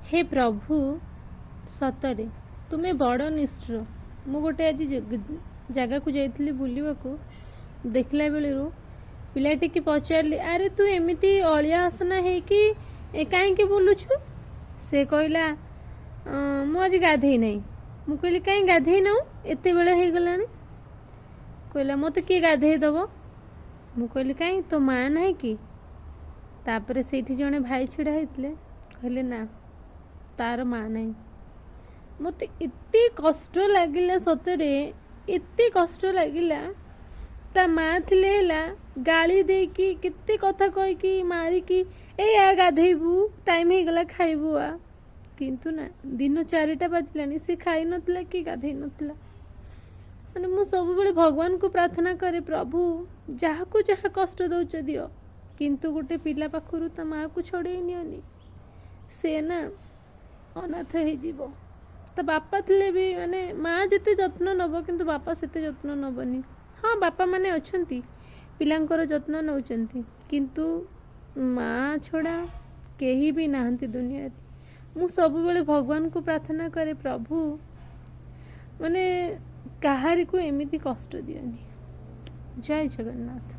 हे प्रभु सतरे तुम्हें बड़ निष्ठुर। मु गोटे आज जगह को जाइली बुलवाक देखला बेलू पिलाटी की पचारि अरे तू एमती अलिया आसना है कि कहीं बुलुचु। से कहला मुझे गाधे नहीं। मु कहली कहीं गाधे ना एत बेला हो गला। कहला मत किए गाधे दब। मु कहली कहीं तो माँ ना कि तापर से जड़े भाई छिड़ा होते कहले ना तार माँ ना। मत एत कष्ट लगिला सतरे एत कष्ट लगिला। ता माँ थिले गाली देकी केते कथा कहीकि मारिकी ए आ गाधेबू टाइम हो गला खाइबू आ। किंतु ना दिन 4टा बाजिलानी से खाई नथिला कि गाधे नथिला। माने मु सब बेले भगवान को प्रार्थना करे प्रभु जहा को जहा कष्ट दौच दियो किंतु गोटे पिला पाखरु ता माँ को छड़े नियोनी। से ना अनाथ हो जीवो। ता बापा थिले भी माने माँ जिते जत्न नब किंतु बापा सेते जत्न नबनी। हाँ बापा माने अछंती पिलांकर जत्न नौचंती किंतु माँ छड़ा केही भी नाहंती दुनिया रे। मु सब बेले भगवान को प्रार्थना करे प्रभु माने काहारी को एमिति कष्ट दियोनी। जय जगन्नाथ।